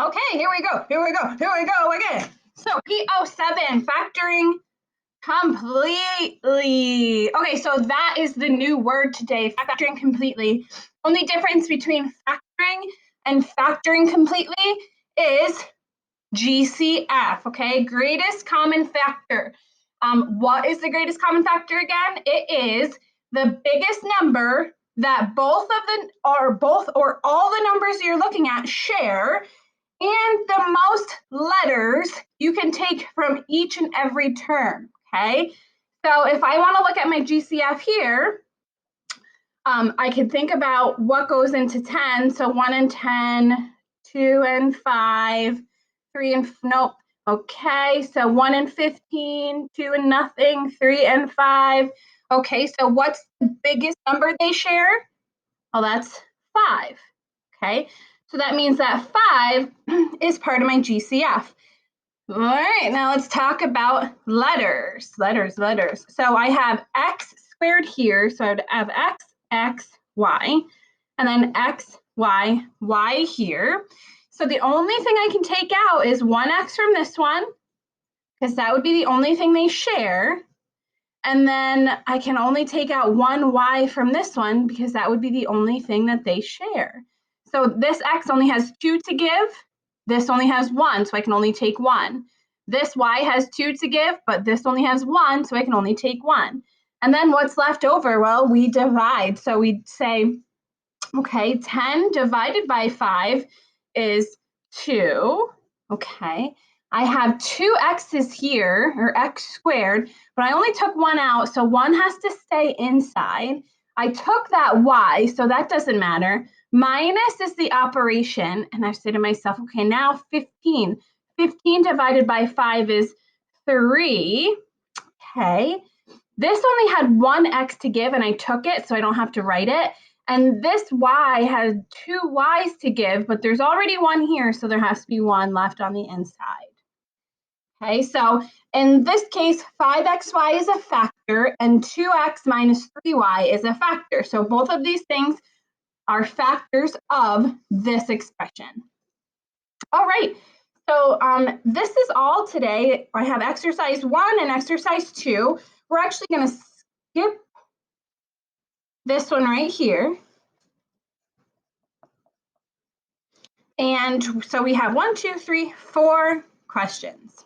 Okay, here we go again. So PO-7, factoring completely. Okay, so that is the new word today, factoring completely. Only difference between factoring and factoring completely is GCF, okay? Greatest common factor. What is the greatest common factor again? It is the biggest number that both or all the numbers you're looking at share, and the most letters you can take from each and every term, okay? So if I want to look at my GCF here, I can think about what goes into 10. So 1 and 10, 2 and 5, 3 and, nope. Okay, so 1 and 15, 2 and nothing, 3 and 5. Okay, so what's the biggest number they share? Well, that's 5, okay? So that means that 5 is part of my GCF. All right, now let's talk about letters. So I have x squared here, so I'd have x, y, and then x, y, y here. So the only thing I can take out is 1x from this one, because that would be the only thing they share. And then I can only take out 1y from this one, because that would be the only thing that they share. So this x only has 2 to give. This only has 1, so I can only take 1. This y has 2 to give, but this only has 1, so I can only take 1. And then what's left over? Well, we divide. So we'd say, okay, 10 divided by 5 is 2. Okay, I have 2 x's here, or x squared, but I only took 1 out, so 1 has to stay inside. I took that y, so that doesn't matter. Minus is the operation, and I say to myself, okay, now 15. 15 divided by 5 is 3. Okay, this only had 1 x to give, and I took it, so I don't have to write it. And this y has 2 y's to give, but there's already 1 here, so there has to be 1 left on the inside. Okay, so in this case, 5xy is a factor, and 2x minus 3y is a factor. So both of these things are factors of this expression. All right, so this is all today. I have exercise 1 and exercise 2. We're actually going to skip this one right here. And so we have 1, 2, 3, 4 questions.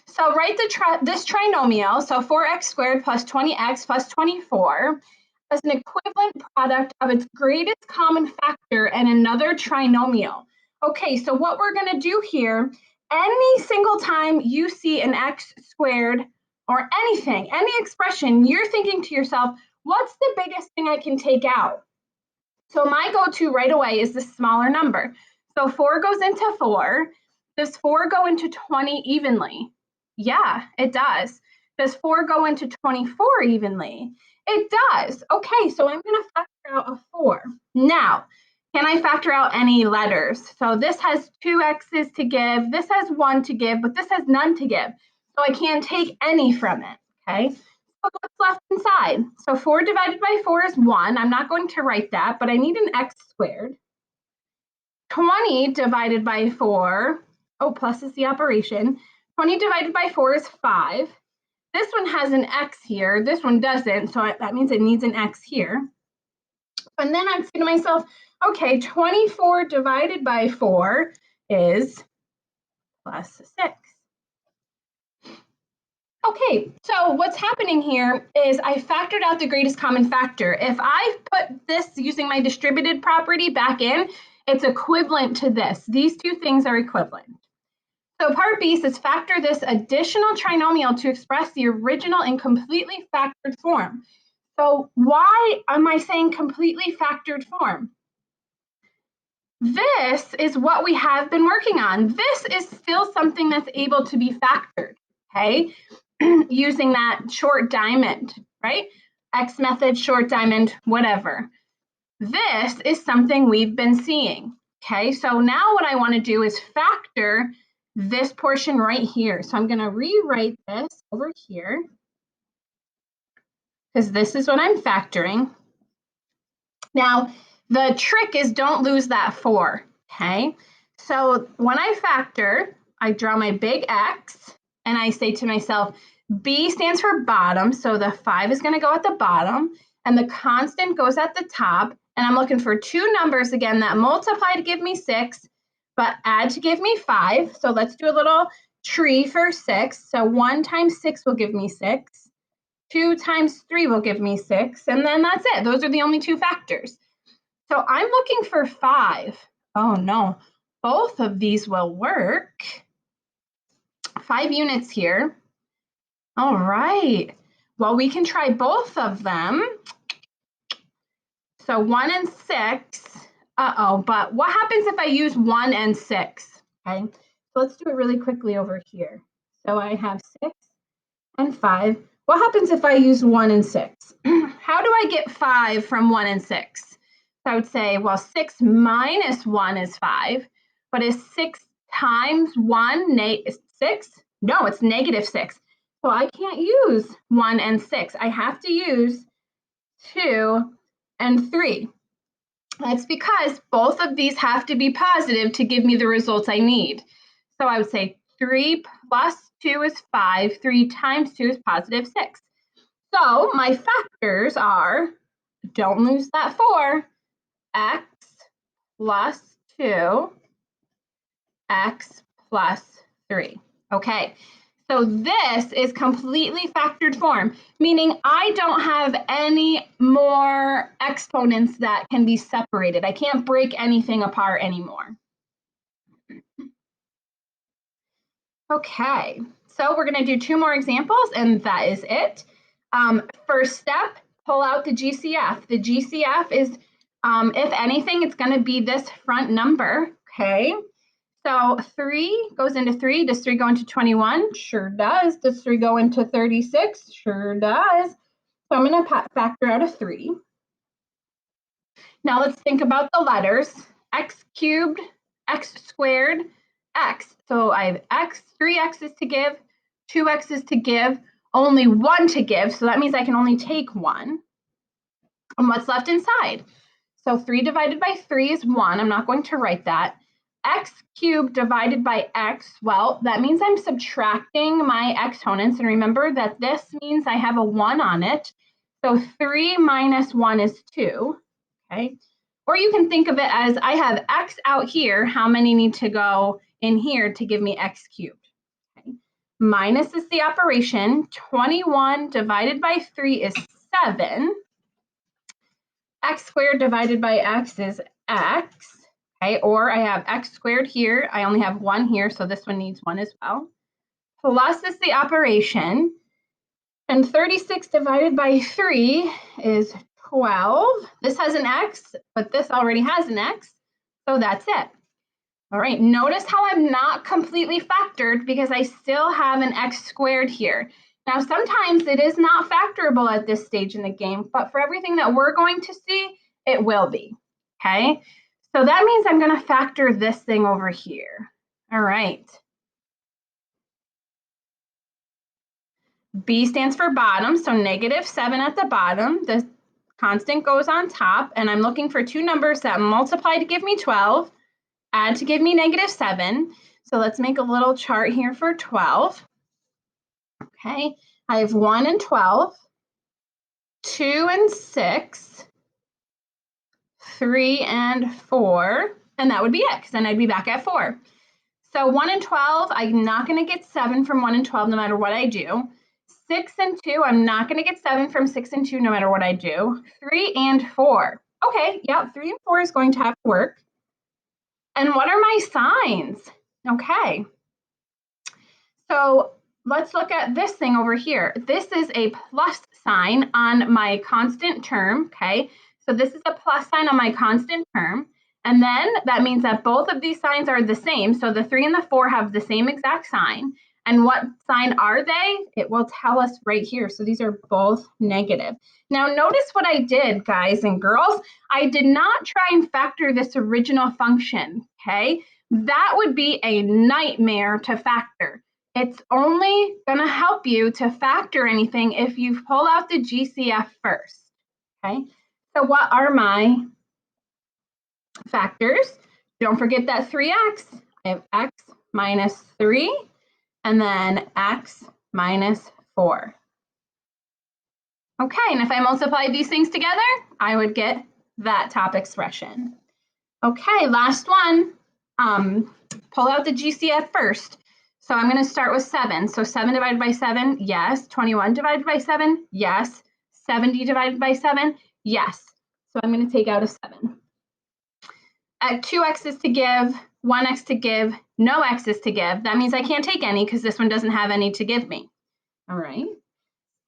So write this trinomial, so 4x squared plus 20x plus 24, as an equivalent product of its greatest common factor and another trinomial. Okay, so what we're going to do here, any single time you see an x squared or anything, any expression, you're thinking to yourself, what's the biggest thing I can take out? So my go-to right away is the smaller number. So 4 goes into 4. Does 4 go into 20 evenly? Yeah, it does. Does 4 go into 24 evenly? It does. Okay, so I'm going to factor out a 4. Now, can I factor out any letters? So this has 2 x's to give, this has 1 to give, but this has none to give. So I can't take any from it, okay? So what's left inside? So 4 divided by 4 is 1. I'm not going to write that, but I need an x squared. 20 divided by 4, oh, plus is the operation. 20 divided by 4 is 5. This one has an x here. This one doesn't, so that means it needs an x here. And then I'm saying to myself, okay, 24 divided by 4 is plus 6. Okay, so what's happening here is I factored out the greatest common factor. If I put this using my distributed property back in, it's equivalent to this. These two things are equivalent. So part B says factor this additional trinomial to express the original in completely factored form. So why am I saying completely factored form? This is what we have been working on. This is still something that's able to be factored, okay? Using that short diamond, right? X method, short diamond, whatever. This is something we've been seeing, okay? So now what I want to do is factor this portion right here. So I'm going to rewrite this over here because this is what I'm factoring. Now, the trick is don't lose that 4, okay? So when I factor, I draw my big X and I say to myself, B stands for bottom, so the 5 is going to go at the bottom, and the constant goes at the top, and I'm looking for two numbers again that multiply to give me 6, but add to give me 5. So let's do a little tree for 6. So 1 times 6 will give me 6. 2 times 3 will give me 6, and then that's it. Those are the only two factors. So I'm looking for 5. Oh no, both of these will work. 5 units here. All right. Well, we can try both of them. So 1 and 6. Uh-oh, but what happens if I use 1 and 6? Okay, so let's do it really quickly over here. So I have 6 and 5. What happens if I use 1 and 6? How do I get 5 from 1 and 6? So I would say, well, 6 minus 1 is 5, but is 6 times 1 6? No, it's negative 6. So I can't use 1 and 6. I have to use 2 and 3. That's because both of these have to be positive to give me the results I need. So I would say 3 plus 2 is 5. 3 times 2 is positive 6. So my factors are, don't lose that 4, x plus 2, x plus 3. Okay, so this is completely factored form, meaning I don't have any more exponents that can be separated. I can't break anything apart anymore. Okay, so we're going to do 2 more examples, and that is it. First step, pull out the GCF. The GCF is, if anything, it's going to be this front number, okay? So 3 goes into 3. Does 3 go into 21? Sure does. Does 3 go into 36? Sure does. So I'm going to factor out a 3. Now let's think about the letters. X cubed, x squared, x. So I have x, 3 x's to give, 2 x's to give, only 1 to give. So that means I can only take 1. And what's left inside? So 3 divided by 3 is 1. I'm not going to write that. X cubed divided by x, well, that means I'm subtracting my exponents. And remember that this means I have a 1 on it. So 3 minus 1 is 2. Okay. Or you can think of it as I have x out here. How many need to go in here to give me x cubed? Okay. Minus is the operation. 21 divided by 3 is 7. X squared divided by x is x. Okay, or I have x squared here. I only have 1 here, so this one needs 1 as well. Plus is the operation. And 36 divided by 3 is 12. This has an x, but this already has an x, so that's it. All right, notice how I'm not completely factored because I still have an x squared here. Now, sometimes it is not factorable at this stage in the game, but for everything that we're going to see, it will be, okay? So that means I'm going to factor this thing over here. All right. B stands for bottom, so negative 7 at the bottom. The constant goes on top, and I'm looking for two numbers that multiply to give me 12, add to give me negative 7. So let's make a little chart here for 12. Okay, I have 1 and 12, 2 and 6, 3 and 4, and that would be it, because then I'd be back at 4. So 1 and 12, I'm not going to get 7 from 1 and 12 no matter what I do. 6 and 2, I'm not going to get 7 from 6 and 2 no matter what I do. 3 and 4. Okay, yeah, 3 and 4 is going to have to work. And what are my signs? Okay. So let's look at this thing over here. This is a plus sign on my constant term, okay? So this is a plus sign on my constant term. And then that means that both of these signs are the same. So the 3 and the 4 have the same exact sign. And what sign are they? It will tell us right here. So these are both negative. Now notice what I did, guys and girls. I did not try and factor this original function, okay? That would be a nightmare to factor. It's only going to help you to factor anything if you pull out the GCF first, okay? So what are my factors? Don't forget that 3x. I have x minus 3, and then x minus 4. Okay, and if I multiply these things together, I would get that top expression. Okay, last one. Pull out the GCF first. So I'm going to start with 7. So 7 divided by 7, yes. 21 divided by 7, yes. 70 divided by 7, yes. So I'm going to take out a 7. 2 x's to give, 1 x to give, no x's to give. That means I can't take any because this one doesn't have any to give me. All right.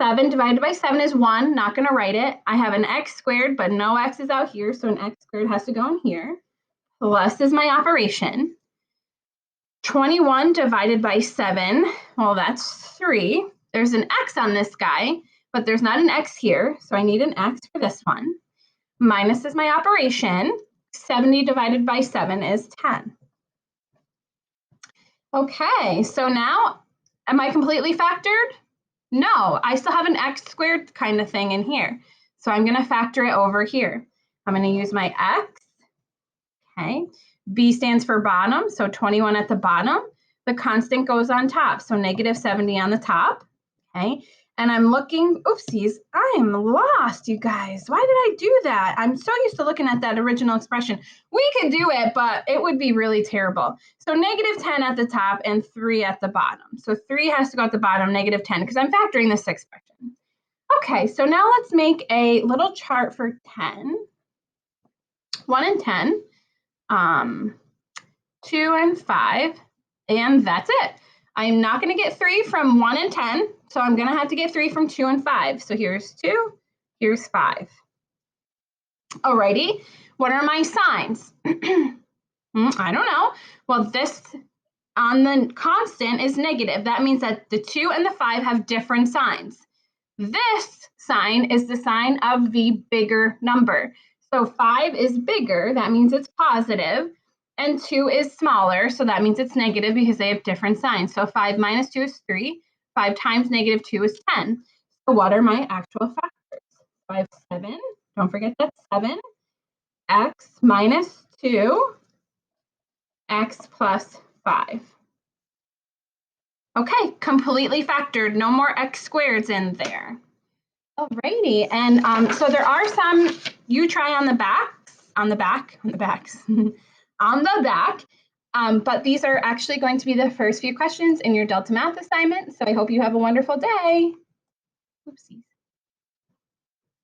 7 divided by 7 is 1, not going to write it. I have an x squared, but no x is out here, so an x squared has to go in here. Plus is my operation. 21 divided by 7, well, that's 3. There's an x on this guy, but there's not an x here, so I need an x for this one. Minus is my operation. 70 divided by 7 is 10. Okay, so now, am I completely factored? No, I still have an x squared kind of thing in here. So I'm going to factor it over here. I'm going to use my x. Okay, b stands for bottom, so 21 at the bottom. The constant goes on top, so negative 70 on the top. Okay, and I'm looking, oopsies, I am lost, you guys. Why did I do that? I'm so used to looking at that original expression. We could do it, but it would be really terrible. So negative 10 at the top and 3 at the bottom. So 3 has to go at the bottom, negative 10, because I'm factoring this expression. Okay, so now let's make a little chart for 10. 1 and 10. 2 and 5, and that's it. I'm not going to get 3 from 1 and 10, so I'm going to have to get 3 from 2 and 5. So here's 2, here's 5. Alrighty, what are my signs? I don't know. Well, this on the constant is negative. That means that the 2 and the 5 have different signs. This sign is the sign of the bigger number. So 5 is bigger, that means it's positive, and 2 is smaller, so that means it's negative because they have different signs. So 5 minus 2 is 3, 5 times negative 2 is 10. So what are my actual factors? 5, 7, don't forget that 7, x minus 2, x plus 5. Okay, completely factored, no more x squareds in there. Alrighty, and so there are some you try on the backs, but these are actually going to be the first few questions in your Delta Math assignment. So I hope you have a wonderful day. Oopsies.